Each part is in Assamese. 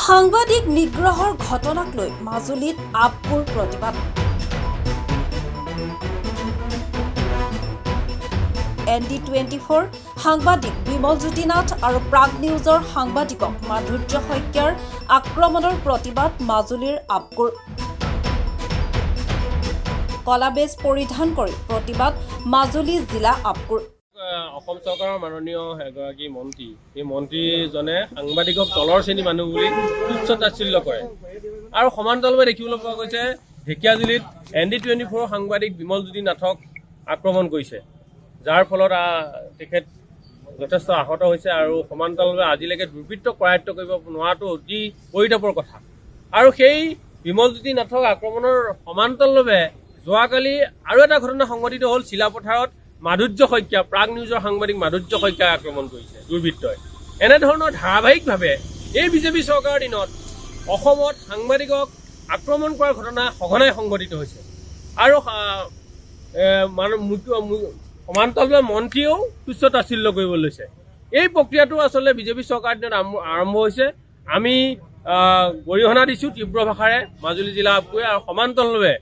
সাংবাদিক নিগ্ৰহৰ ঘটনাক লৈ মাজুলীত আপবোৰ প্ৰতিবাদ। ND24 সাংবাদিক বিমলজ্যোতি নাথ আৰু প্ৰাগ নিউজৰ সাংবাদিকক মাধুৰ্য শইকীয়াৰ আক্ৰমণৰ প্ৰতিবাদ মাজুলীৰ আপবোৰ। কলা বেজ পৰিধান কৰি প্ৰতিবাদ মাজুলী জিলা আপবোৰ। অসম চৰকাৰৰ মাননীয় এগৰাকী মন্ত্ৰী, এই মন্ত্ৰীজনে সাংবাদিকক তলৰ শ্ৰেণীৰ মানুহ বুলি তুচ্ছ তাচ্ছিল্য কৰে আৰু সমান্তৰালভাৱে দেখিবলৈ পোৱা গৈছে ঢেকীয়াজুলিত ND24 সাংবাদিক বিমলজ্যোতি নাথক আক্ৰমণ কৰিছে, যাৰ ফলত তেখেত যথেষ্ট আহত হৈছে আৰু সমান্তৰালভাৱে আজিলৈকে দুৰ্বৃত্ত কৰায়ত্ব কৰিব নোৱাৰাটো অতি পৰিতাপৰ কথা। আৰু সেই বিমলজ্যোতি নাথক আক্ৰমণৰ সমান্তৰালভাৱে যোৱাকালি আৰু এটা ঘটনা সংঘটিত হ'ল চিলাপথাৰত। মাধুৰ্য শইকীয়া, প্ৰাগ নিউজৰ সাংবাদিক মাধুৰ্য শইকীয়াক আক্ৰমণ কৰিছে দুৰ্বৃত্তই। এনেধৰণৰ ধাৰাবাহিকভাৱে এই বিজেপি চৰকাৰৰ দিনত অসমত সাংবাদিকক আক্ৰমণ কৰাৰ ঘটনা সঘনাই সংঘটিত হৈছে আৰু সমান্তৰালভাৱে মন্ত্ৰীয়েও তুচ্ছ তাচ্ছিল্য কৰিব লৈছে। এই প্ৰক্ৰিয়াটো আচলতে বিজেপি চৰকাৰৰ দিনত আৰম্ভ হৈছে। আমি গৰিহণা দিছোঁ তীব্ৰ ভাষাৰে মাজুলী জিলা আপটোৱে, আৰু সমান্তৰালভাৱে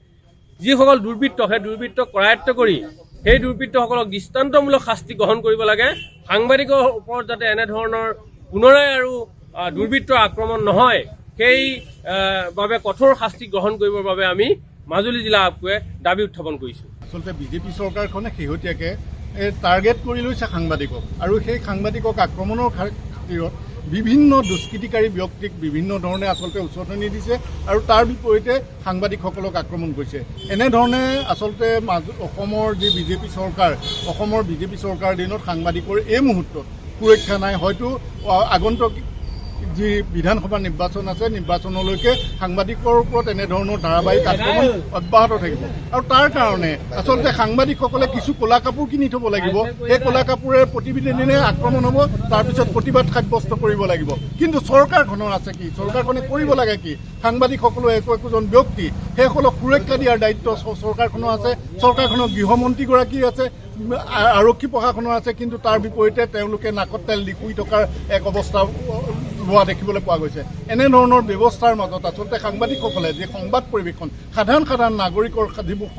যিসকল দুৰ্বৃত্ত সেই দুৰ্বৃত্তক কৰায়ত্ব কৰি সেই দুৰ্বৃত্তসকলক দৃষ্টান্তমূলক শাস্তি গ্ৰহণ কৰিব লাগে। সাংবাদিকৰ ওপৰত যাতে এনেধৰণৰ পুনৰাই আৰু দুৰ্বৃত্তৰ আক্ৰমণ নহয়, সেই বাবে কঠোৰ শাস্তি গ্ৰহণ কৰিবৰ বাবে আমি মাজুলী জিলা আপটোৱে দাবী উত্থাপন কৰিছোঁ। আচলতে বিজেপি চৰকাৰখনে শেহতীয়াকৈ টাৰ্গেট কৰি লৈছে সাংবাদিকক, আৰু সেই সাংবাদিকক আক্ৰমণৰ খাতিৰত বিভিন্ন দুষ্কৃতিকাৰী ব্যক্তিক বিভিন্ন ধৰণে আচলতে উচতনি দিছে আৰু তাৰ বিপৰীতে সাংবাদিকসকলক আক্ৰমণ কৰিছে। এনেধৰণে আচলতে অসমৰ যি বিজেপি চৰকাৰৰ দিনত সাংবাদিকৰ এই মুহূৰ্তত সুৰক্ষা নাই। হয়তো আগন্তুক যি বিধানসভা নিৰ্বাচন আছে, নিৰ্বাচনলৈকে সাংবাদিকৰ ওপৰত এনেধৰণৰ ধাৰাবাহিক আক্ৰমণ অব্যাহত থাকিব। আৰু তাৰ কাৰণে আচলতে সাংবাদিকসকলে কিছু ক'লা কাপোৰ কিনি থ'ব লাগিব। সেই ক'লা কাপোৰে প্ৰতিদিনে আক্ৰমণ হ'ব, তাৰপিছত প্ৰতিবাদ সাব্যস্ত কৰিব লাগিব। কিন্তু চৰকাৰখনৰ আছে কি? চৰকাৰখনে কৰিব লাগে কি? সাংবাদিকসকলৰ একোজন ব্যক্তি, সেইসকলক সুৰক্ষা দিয়াৰ দায়িত্ব চৰকাৰখনৰ আছে। চৰকাৰখনৰ গৃহমন্ত্ৰীগৰাকী আছে, আৰক্ষী প্ৰশাসনৰ আছে, কিন্তু তাৰ বিপৰীতে তেওঁলোকে নাকত তেল দি শুই থকাৰ এক অৱস্থা লোৱা দেখিবলৈ পোৱা গৈছে। এনেধৰণৰ ব্যৱস্থাৰ মাজত আচলতে সাংবাদিকসকলে যি সংবাদ পৰিৱেশন, সাধাৰণ নাগৰিকৰ যিবোৰ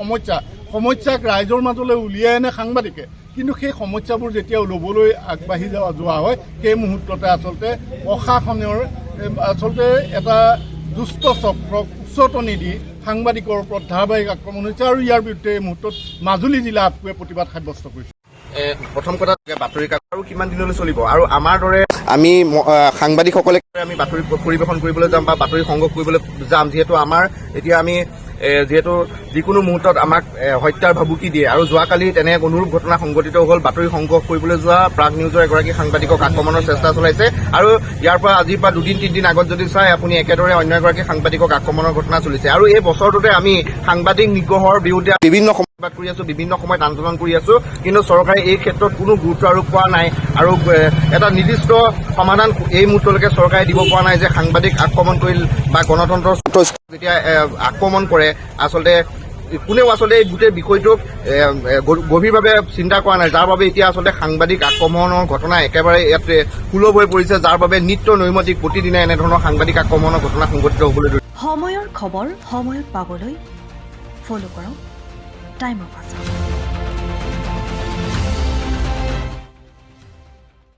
সমস্যাক ৰাইজৰ মাজলৈ উলিয়াই আনে সাংবাদিকে, কিন্তু সেই সমস্যাবোৰ যেতিয়া ল'বলৈ আগবাঢ়ি যোৱা হয়, সেই মুহূৰ্ততে আচলতে প্ৰশাসনৰ আচলতে এটা দুষ্ট চক্ৰক উচতনি দি সাংবাদিকৰ ওপৰত ধাৰাবাহিক আক্ৰমণ হৈছে, আৰু ইয়াৰ বিৰুদ্ধে এই মুহূৰ্তত মাজুলী জিলা আপটোৱে প্ৰতিবাদ সাব্যস্ত কৰিছে। প্ৰথম কথা, বাতৰি কাকত আৰু কিমান দিনলৈ চলিব, আৰু আমাৰ দৰে আমি সাংবাদিকসকলে আমি বাতৰি পৰিৱেশন কৰিবলৈ যাম বা বাতৰি সংগ্ৰহ কৰিবলৈ যাম, যিহেতু আমাৰ এতিয়া আমি যিকোনো মুহূৰ্তত আমাক হত্যাৰ ভাবুকি দিয়ে। আৰু যোৱাকালি তেনে এক অনুৰূপ ঘটনা সংঘটিত হ'ল। বাতৰি সংগ্ৰহ কৰিবলৈ যোৱা প্ৰাগ নিউজৰ এগৰাকী সাংবাদিকক আক্ৰমণৰ চেষ্টা চলাইছে, আৰু আজিৰ পৰা 2-3 দিন আগত যদি চাই আপুনি, একেদৰে অন্য এগৰাকী সাংবাদিকক আক্ৰমণৰ ঘটনা চলিছে। আৰু এই বছৰটোতে আমি সাংবাদিক নিগ্ৰহৰ বিৰুদ্ধে বিভিন্ন সময়ত কৰি আছো, বিভিন্ন সময়ত আন্দোলন কৰি আছো, কিন্তু চৰকাৰে এই ক্ষেত্ৰত কোনো গুৰুত্ব আৰোপ কৰা নাই, আৰু এটা নিৰ্দিষ্ট সমাধান এই মুহূৰ্তলৈকে চৰকাৰে দিব পৰা নাই যে সাংবাদিক আক্ৰমণ কৰি বা গণতন্ত্ৰৰ যেতিয়া আক্ৰমণ কৰে, আচলতে কোনেও আচলতে এই গোটেই বিষয়টোক গভীৰভাৱে চিন্তা কৰা নাই, যাৰ বাবে এতিয়া আচলতে সাংবাদিক আক্ৰমণৰ ঘটনা একেবাৰে ইয়াত সুলভ হৈ পৰিছে, যাৰ বাবে নিত্য নৈমিত্তিক প্ৰতিদিনে এনেধৰণৰ সাংবাদিক আক্ৰমণৰ ঘটনা সংঘটিত হ'বলৈ ধৰিছে। সময়ৰ খবৰ সময়ত পাবলৈ ফ'ল' কৰক টাইম অফ আছাম।